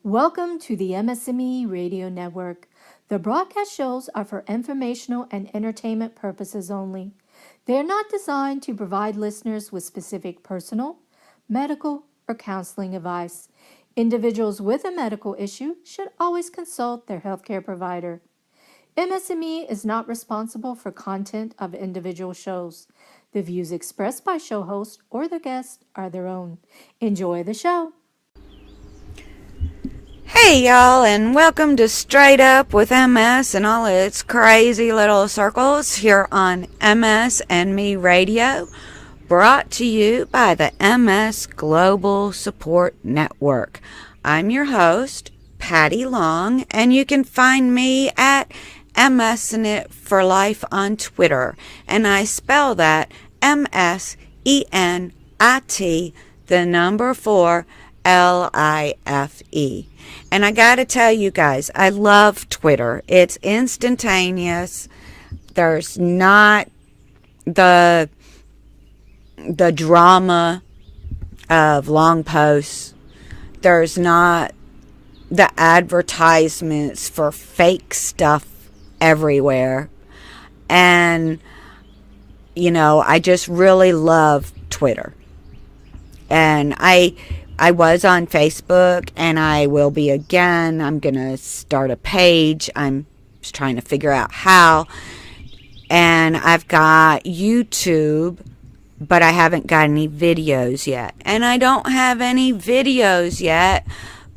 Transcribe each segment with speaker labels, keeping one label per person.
Speaker 1: Welcome to the MS&Me Radio Network. The broadcast shows are for informational and entertainment purposes only. They are not designed to provide listeners with specific personal, medical, or counseling advice. Individuals with a medical issue should always consult their healthcare provider. MS&Me is not responsible for content of individual shows. The views expressed by show hosts or the guests are their own. Enjoy the show.
Speaker 2: Hey y'all, and welcome to Straight Up with MS and all its crazy little circles here on MS and Me Radio, brought to you by the MS Global Support Network. I'm your host, Patty Long, and you can find me at MSNit for Life on Twitter, and I spell that MSENIT, the number 4, LIFE. And I gotta tell you guys, I love Twitter. It's instantaneous. There's not the drama of long posts. There's not the advertisements for fake stuff everywhere. And, I just really love Twitter. And I was on Facebook, and I will be again. I'm going to start a page. I'm just trying to figure out how. And I've got YouTube, but I haven't got any videos yet. And I don't have any videos yet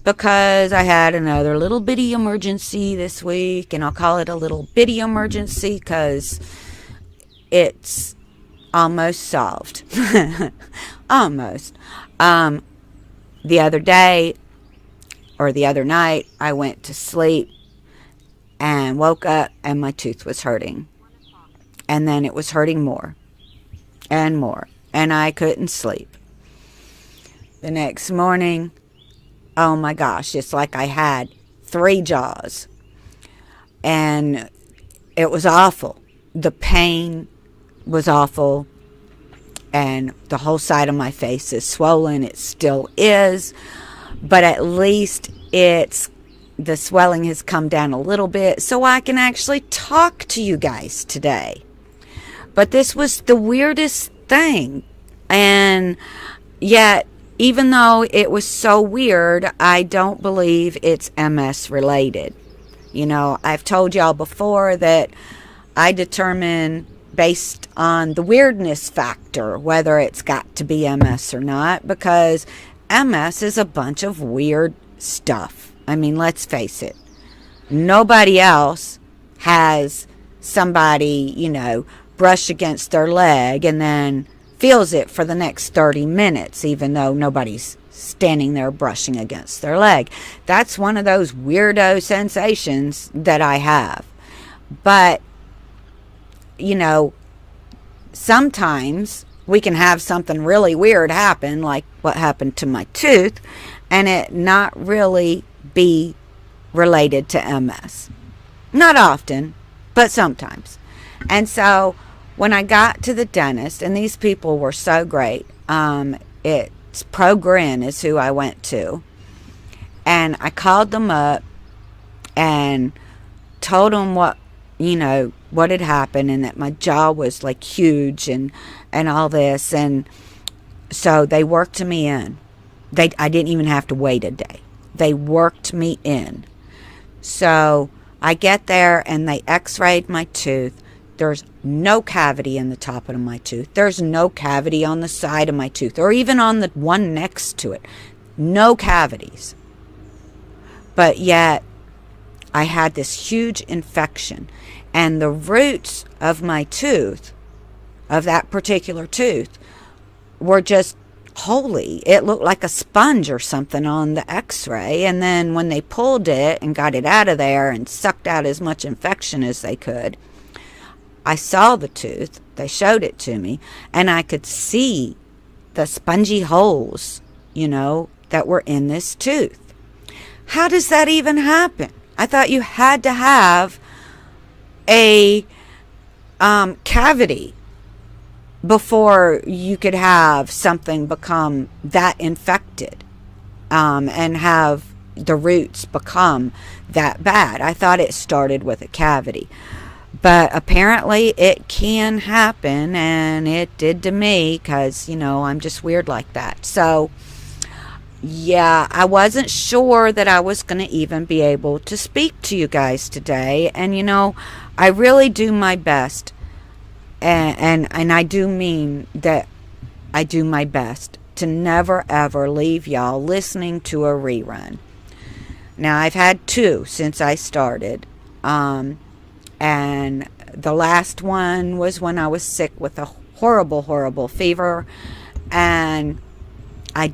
Speaker 2: because I had another little bitty emergency this week. And I'll call it a little bitty emergency because it's almost solved. Almost. The other day, or the other night, I went to sleep and woke up and my tooth was hurting. And then it was hurting more and more. And I couldn't sleep. The next morning, oh my gosh, it's like I had 3 jaws. And it was awful. The pain was awful. And the whole side of my face is swollen. It still is. But at least the swelling has come down a little bit so I can actually talk to you guys today. But this was the weirdest thing. And yet, even though it was so weird, I don't believe it's MS related. I've told y'all before that I determine based on the weirdness factor whether it's got to be MS or not, because MS is a bunch of weird stuff. I mean, let's face it. Nobody else has somebody, brush against their leg and then feels it for the next 30 minutes, even though nobody's standing there brushing against their leg. That's one of those weirdo sensations that I have. But sometimes we can have something really weird happen, like what happened to my tooth, and it not really be related to MS. Not often, but sometimes. And so when I got to the dentist, and these people were so great, it's ProGrin is who I went to, and I called them up and told them what had happened, and that my jaw was like huge and all this. And so they worked me in. I didn't even have to wait a day. They worked me in. So I get there and they x-rayed my tooth. There's no cavity in the top of my tooth. There's no cavity on the side of my tooth or even on the one next to it. No cavities. But yet I had this huge infection. And the roots of my tooth, of that particular tooth, were just holy. It looked like a sponge or something on the x-ray. And then when they pulled it and got it out of there and sucked out as much infection as they could, I saw the tooth. They showed it to me. And I could see the spongy holes, that were in this tooth. How does that even happen? I thought you had to have a cavity before you could have something become that infected and have the roots become that bad. I thought it started with a cavity. But apparently it can happen, and it did to me because, I'm just weird like that. So, yeah, I wasn't sure that I was going to even be able to speak to you guys today. And, I really do my best. And I do mean that I do my best to never, ever leave y'all listening to a rerun. Now, I've had 2 since I started. And the last one was when I was sick with a horrible, horrible fever. And I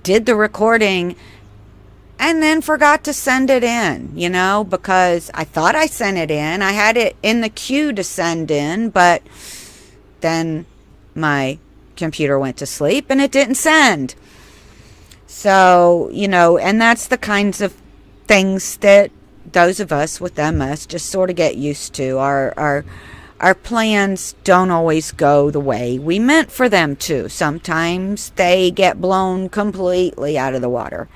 Speaker 2: did the recording and then forgot to send it in, because I thought I sent it in. I had it in the queue to send in, but then my computer went to sleep and it didn't send. So, and that's the kinds of things that those of us with MS just sort of get used to. Our plans don't always go the way we meant for them to. Sometimes they get blown completely out of the water.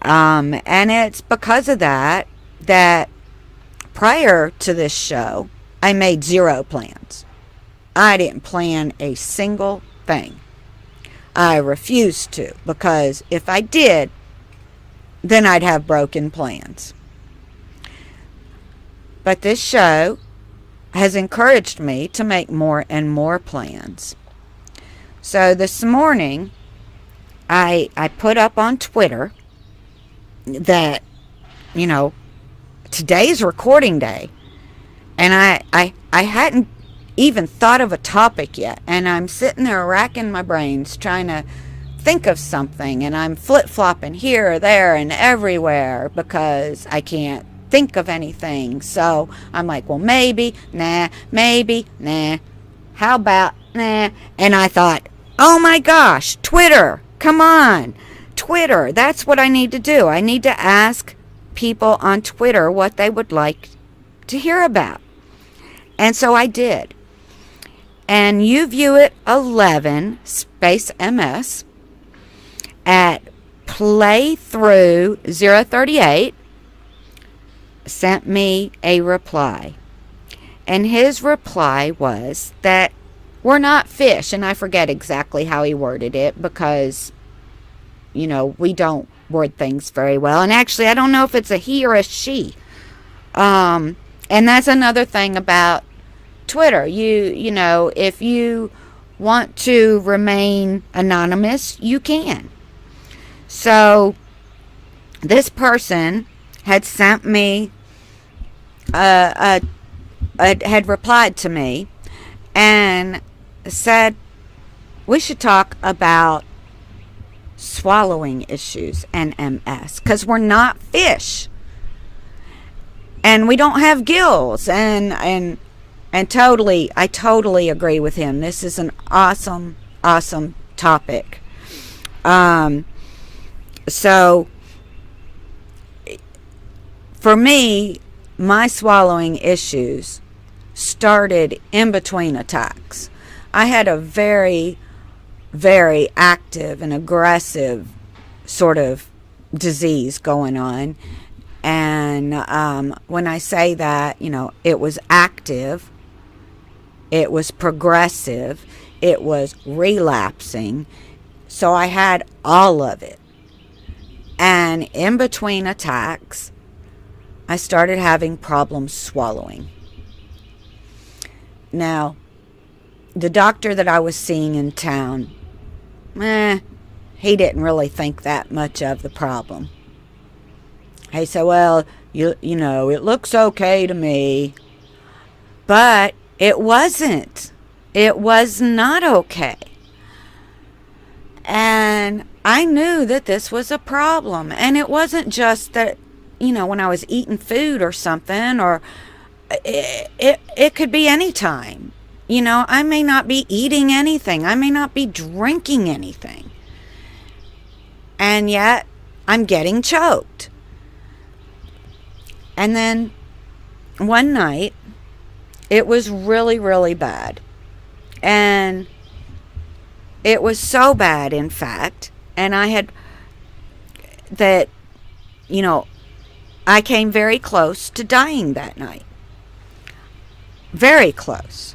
Speaker 2: And it's because of that prior to this show, I made 0 plans. I didn't plan a single thing. I refused to, because if I did, then I'd have broken plans. But this show has encouraged me to make more and more plans. So this morning, I put up on Twitter that, today's recording day. And I hadn't even thought of a topic yet. And I'm sitting there racking my brains trying to think of something. And I'm flip-flopping here, there, and everywhere because I can't think of anything. So I'm like, well, maybe, nah, how about, nah. And I thought, oh my gosh, Twitter, come on, Twitter, that's what I need to do. I need to ask people on Twitter what they would like to hear about. And so I did. And you view it 11 space MS at playthrough 038 sent me a reply. And his reply was that we're not fish. And I forget exactly how he worded it because, we don't word things very well. And actually, I don't know if it's a he or a she. And that's another thing about Twitter. If you want to remain anonymous, you can. So this person had sent me, had replied to me and said we should talk about swallowing issues and MS because we're not fish and we don't have gills and I totally agree with him. This is an awesome topic. So for me, my swallowing issues started in between attacks. I had a very, very active and aggressive sort of disease going on. And when I say that, it was active, it was progressive, it was relapsing. So I had all of it. And in between attacks, I started having problems swallowing. Now, the doctor that I was seeing in town, he didn't really think that much of the problem. He said, well, you know, it looks okay to me. But it wasn't. It was not okay. And I knew that this was a problem. And it wasn't just that, when I was eating food or something, or it could be any time. I may not be eating anything. I may not be drinking anything. And yet, I'm getting choked. And then, one night, it was really, really bad. And it was so bad, in fact, and I had, that I came very close to dying that night. Very close.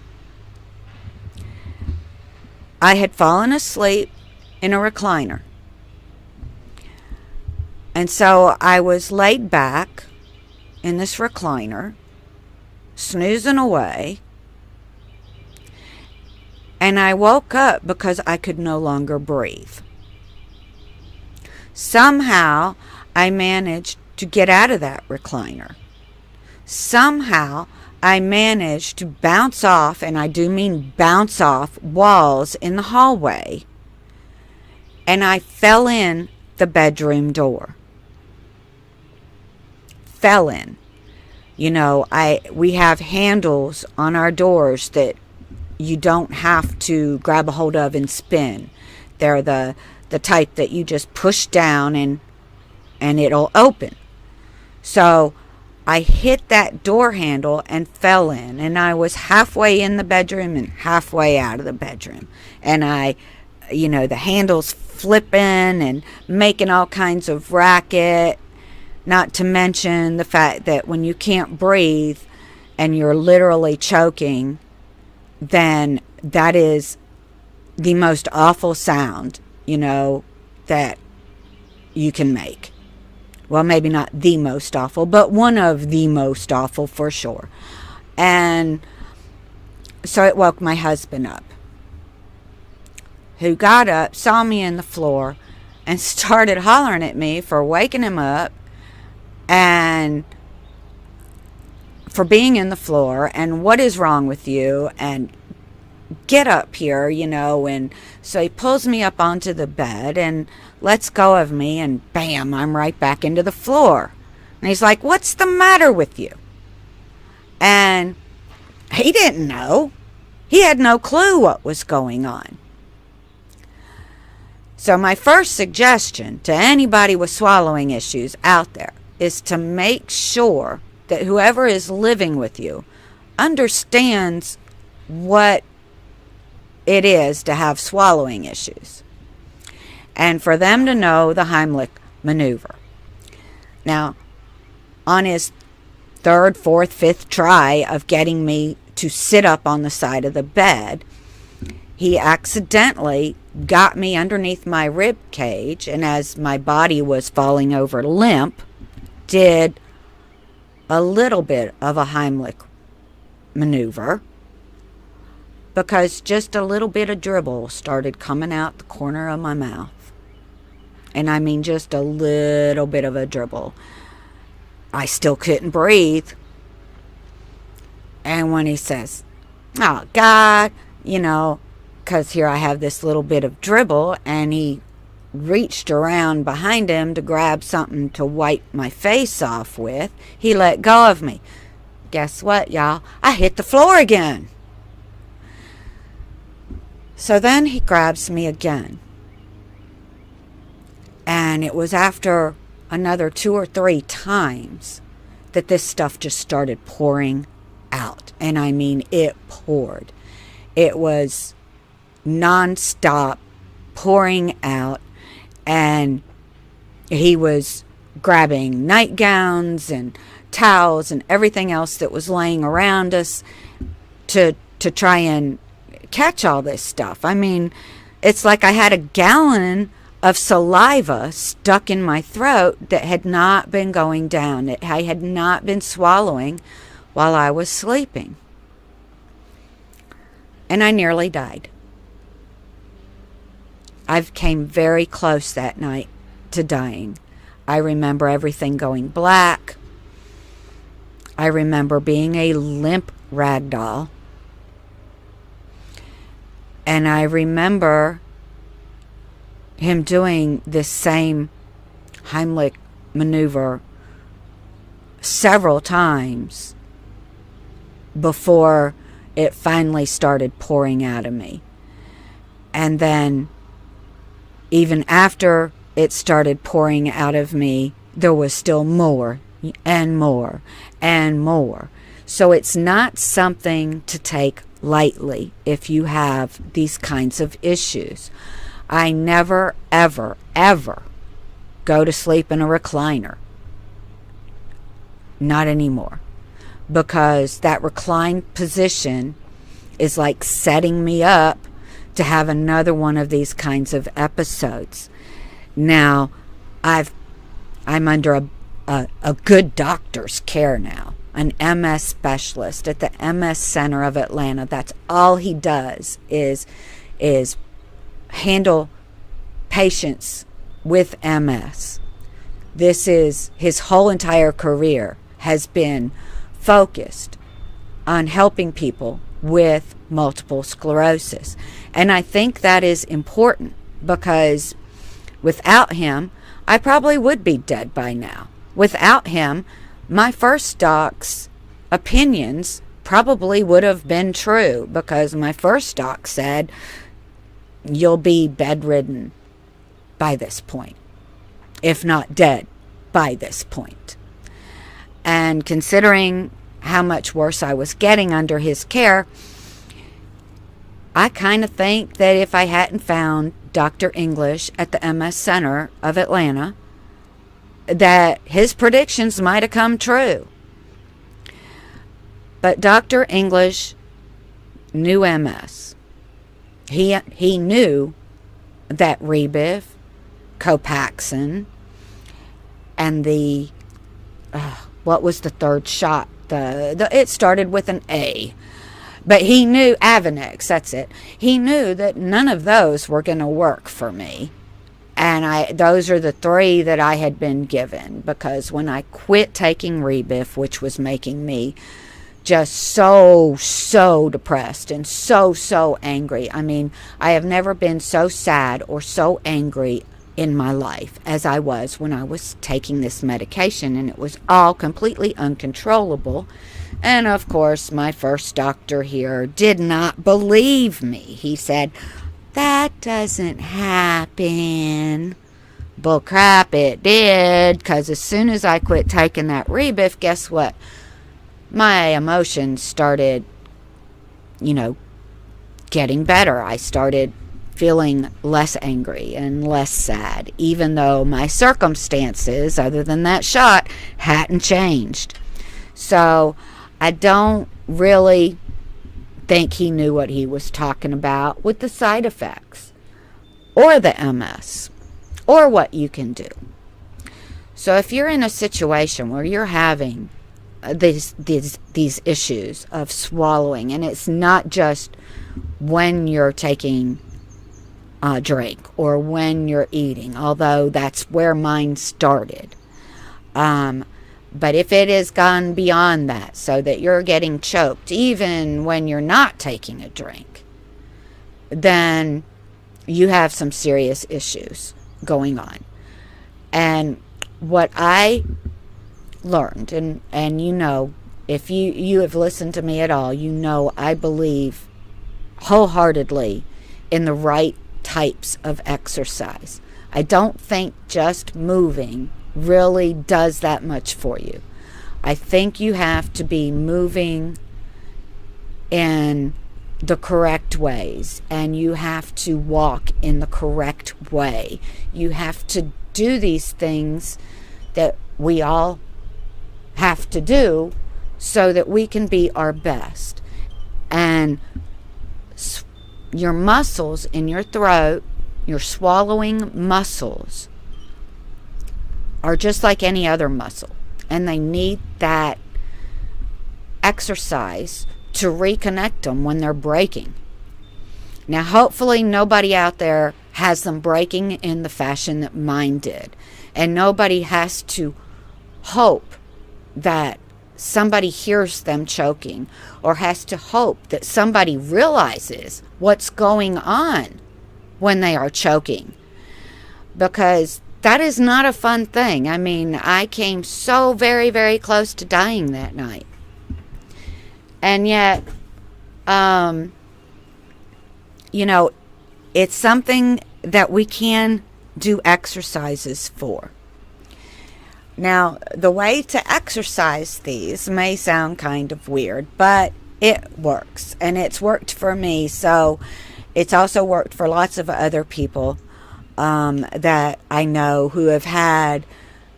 Speaker 2: I had fallen asleep in a recliner. And so I was laid back in this recliner, snoozing away. And I woke up because I could no longer breathe. Somehow, I managed to get out of that recliner. Somehow, I managed to bounce off, and I do mean bounce off, walls in the hallway. And I fell in the bedroom door. Fell in. We have handles on our doors that you don't have to grab a hold of and spin. They're the type that you just push down and it'll open. So I hit that door handle and fell in, and I was halfway in the bedroom and halfway out of the bedroom. And the handles flipping and making all kinds of racket, not to mention the fact that when you can't breathe and you're literally choking, then that is the most awful sound, that you can make. Well, maybe not the most awful, but one of the most awful for sure. And so it woke my husband up, who got up, saw me in the floor, and started hollering at me for waking him up and for being in the floor, and what is wrong with you, and get up here, and so he pulls me up onto the bed and lets go of me, and bam, I'm right back into the floor. And he's like, "What's the matter with you?" And he didn't know. He had no clue what was going on. So my first suggestion to anybody with swallowing issues out there is to make sure that whoever is living with you understands what it is to have swallowing issues, and for them to know the Heimlich maneuver. Now, on his third, fourth, fifth try of getting me to sit up on the side of the bed, he accidentally got me underneath my rib cage, and as my body was falling over limp, did a little bit of a Heimlich maneuver, because just a little bit of dribble started coming out the corner of my mouth. And I mean just a little bit of a dribble. I still couldn't breathe. And when he says, "Oh, God," because here I have this little bit of dribble, and he reached around behind him to grab something to wipe my face off with, he let go of me. Guess what, y'all? I hit the floor again. So then he grabs me again. And it was after another 2 or 3 times that this stuff just started pouring out. And I mean, it poured. It was nonstop pouring out. And he was grabbing nightgowns and towels and everything else that was laying around us to try and catch all this stuff. I mean, it's like I had a gallon of saliva stuck in my throat that had not been going down. I had not been swallowing while I was sleeping. And I nearly died. I came very close that night to dying. I remember everything going black. I remember being a limp rag doll. And I remember him doing this same Heimlich maneuver several times before it finally started pouring out of me. And then even after it started pouring out of me, there was still more and more and more. So it's not something to take lightly if you have these kinds of issues. I never, ever, ever go to sleep in a recliner. not anymore, because that reclined position is like setting me up to have another one of these kinds of episodes. Now, I'm under a good doctor's care now, an MS specialist at the MS Center of Atlanta. That's all he does is handle patients with MS. This is his whole entire career has been focused on helping people with multiple sclerosis. And I think that is important, because without him, I probably would be dead by now. Without him, my first doc's opinions probably would have been true, because my first doc said, you'll be bedridden by this point, if not dead by this point. And considering how much worse I was getting under his care, I kind of think that if I hadn't found Dr. English at the MS Center of Atlanta, that his predictions might have come true. But Dr. English knew MS. He knew that Rebif, Copaxone, and the what was the third shot? It started with an A. But he knew, Avonex, that's it. He knew that none of those were going to work for me. And those are the three that I had been given, because when I quit taking Rebif, which was making me just so depressed and so angry. I mean, I have never been so sad or so angry in my life as I was when I was taking this medication, and it was all completely uncontrollable. And of course, my first doctor here did not believe me. He said, that doesn't happen. Bull crap, it did, because as soon as I quit taking that Rebif, guess what? My emotions started, getting better. I started feeling less angry and less sad, even though my circumstances, other than that shot, hadn't changed. So I don't really think he knew what he was talking about with the side effects or the MS or what you can do. So if you're in a situation where you're having these issues of swallowing, and it's not just when you're taking a drink or when you're eating, although that's where mine started. But if it has gone beyond that, so that you're getting choked even when you're not taking a drink, then you have some serious issues going on. And what I learned, and if you have listened to me at all, I believe wholeheartedly in the right types of exercise. I don't think just moving really does that much for you. I think you have to be moving in the correct ways, and you have to walk in the correct way. You have to do these things that we all have to do so that we can be our best. And your muscles in your throat, your swallowing muscles, are just like any other muscle, and they need that exercise to reconnect them when they're breaking. Now, hopefully nobody out there has them breaking in the fashion that mine did, and nobody has to hope that somebody hears them choking, or has to hope that somebody realizes what's going on when they are choking, because that is not a fun thing. I mean, I came so very, very close to dying that night. And yet, it's something that we can do exercises for. Now, the way to exercise these may sound kind of weird, but it works. And it's worked for me, so it's also worked for lots of other people that I know who have had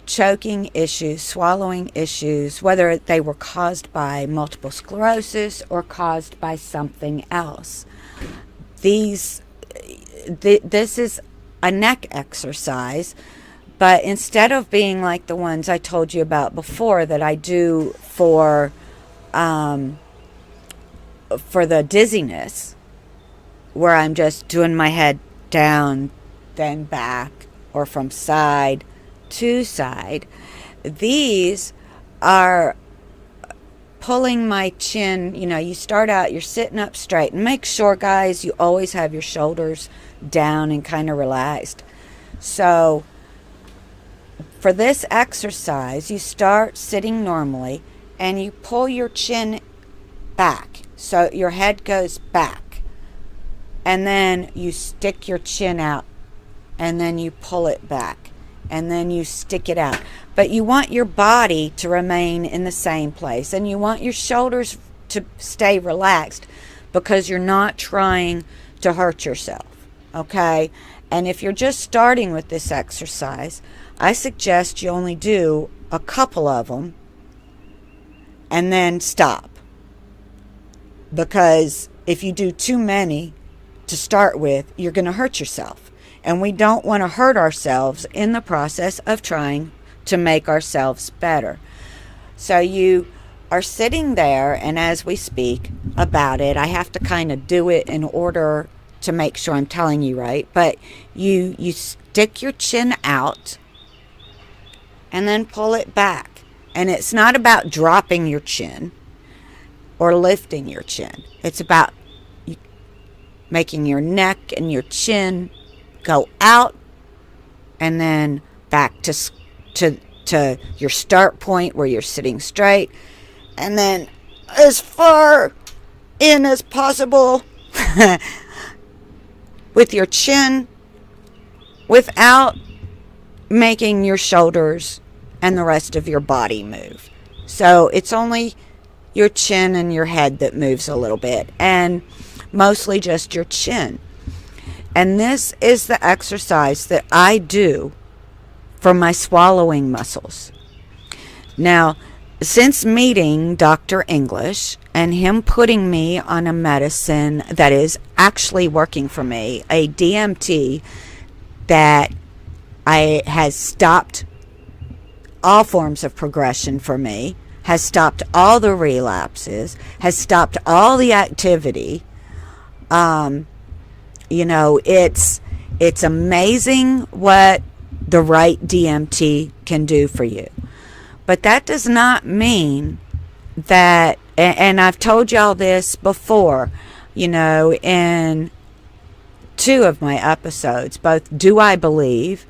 Speaker 2: choking issues, swallowing issues, whether they were caused by multiple sclerosis or caused by something else. This is a neck exercise, but instead of being like the ones I told you about before that I do for the dizziness, where I'm just doing my head down, then back, or from side to side, these are pulling my chin. You start out, you're sitting up straight, and make sure, guys, you always have your shoulders down and kind of relaxed. So for this exercise, you start sitting normally and you pull your chin back, so your head goes back, and then you stick your chin out, and then you pull it back, and then you stick it out. But you want your body to remain in the same place, and you want your shoulders to stay relaxed, because you're not trying to hurt yourself, okay? And if you're just starting with this exercise, I suggest you only do a couple of them and then stop, because if you do too many to start with, you're going to hurt yourself. And we don't want to hurt ourselves in the process of trying to make ourselves better. So you are sitting there, and as we speak about it, I have to kind of do it in order to make sure I'm telling you right. But you stick your chin out and then pull it back. And it's not about dropping your chin or lifting your chin. It's about making your neck and your chin go out and then back to your start point where you're sitting straight, and then as far in as possible with your chin without making your shoulders and the rest of your body move. So it's only your chin and your head that moves a little bit, and mostly just your chin. And this is the exercise that I do for my swallowing muscles. Now, since meeting Dr. English and him putting me on a medicine that is actually working for me, a DMT that has stopped all forms of progression for me, has stopped all the relapses, has stopped all the activity. It's amazing what the right DMT can do for you. But that does not mean that, and I've told y'all this before, in 2 of my episodes, both Do I Believe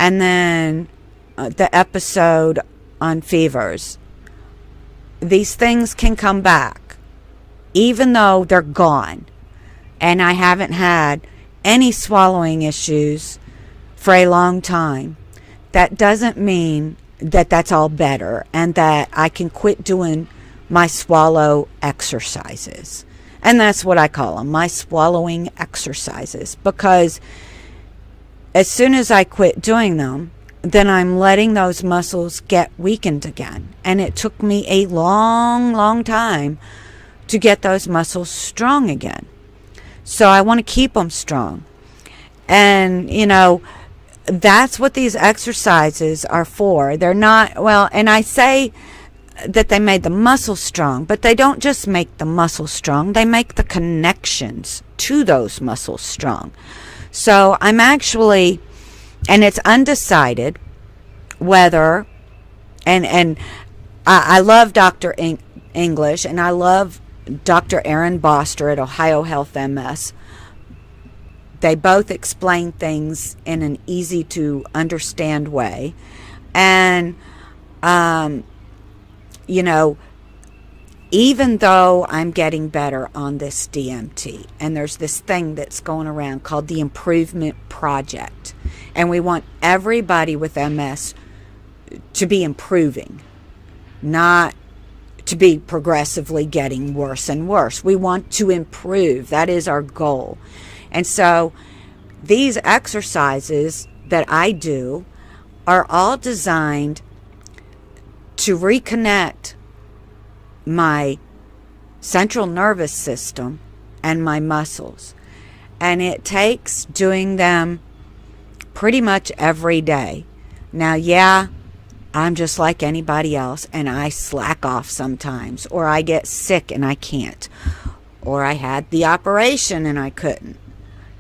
Speaker 2: and then the episode on fevers. These things can come back, even though they're gone. And I haven't had any swallowing issues for a long time. That doesn't mean that that's all better and that I can quit doing my swallow exercises. And that's what I call them, my swallowing exercises. Because as soon as I quit doing them, then I'm letting those muscles get weakened again. And it took me a long, long time to get those muscles strong again. So I want to keep them strong. And, that's what these exercises are for. They're not, and I say that they made the muscles strong, but they don't just make the muscles strong. They make the connections to those muscles strong. So I'm actually, and it's undecided whether, and I love Dr. English, and I love Dr. Aaron Boster at Ohio Health MS. They both explain things in an easy to understand way. And, even though I'm getting better on this DMT, and there's this thing that's going around called the Improvement Project, and we want everybody with MS to be improving, not to be progressively getting worse and worse. We want to improve. That is our goal. And so these exercises that I do are all designed to reconnect my central nervous system and my muscles. And it takes doing them pretty much every day. Now, yeah, I'm just like anybody else, and I slack off sometimes, or I get sick and I can't, or I had the operation and I couldn't,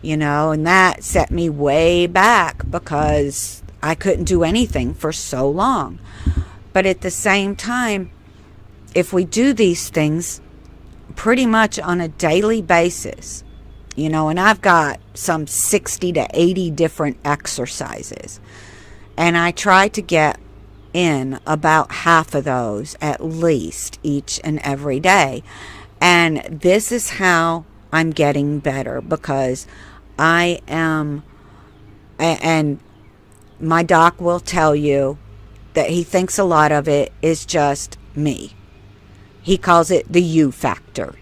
Speaker 2: and that set me way back because I couldn't do anything for so long. But at the same time, if we do these things pretty much on a daily basis, and I've got some 60 to 80 different exercises, and I try to get in about half of those at least each and every day. And this is how I'm getting better, because I am, and my doc will tell you that he thinks a lot of it is just me. He calls it the you factor.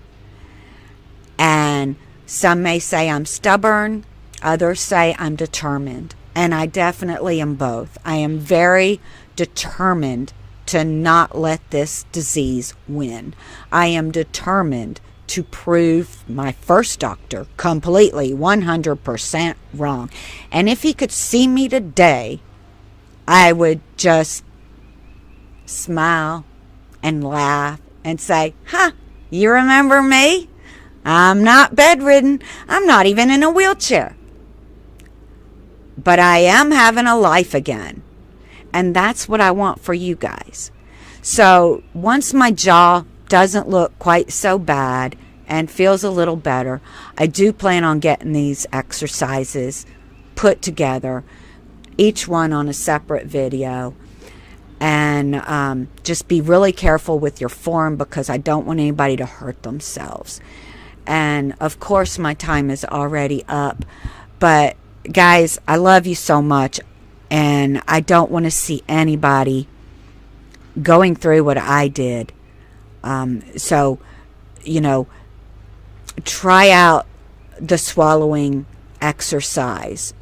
Speaker 2: And some may say I'm stubborn, others say I'm determined. And I definitely am both. I am very determined to not let this disease win. I am determined to prove my first doctor completely 100% wrong. And if he could see me today, I would just smile and laugh and say, you remember me? I'm not bedridden. I'm not even in a wheelchair. But I am having a life again. And that's what I want for you guys. So once my jaw doesn't look quite so bad and feels a little better, I do plan on getting these exercises put together, each one on a separate video. And just be really careful with your form, because I don't want anybody to hurt themselves. And of course my time is already up. But guys, I love you so much. And I don't want to see anybody going through what I did. So, try out the swallowing exercise.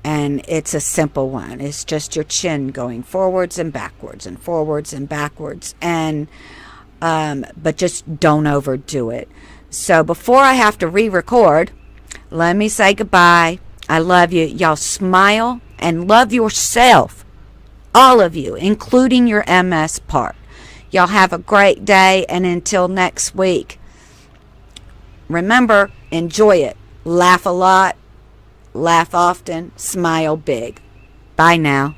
Speaker 2: And it's a simple one. It's just your chin going forwards and backwards and forwards and backwards. And but just don't overdo it. So before I have to re-record, let me say goodbye. I love you. Y'all smile and love yourself. All of you, including your MS part. Y'all have a great day, and until next week, remember, enjoy it. Laugh a lot, laugh often, smile big. Bye now.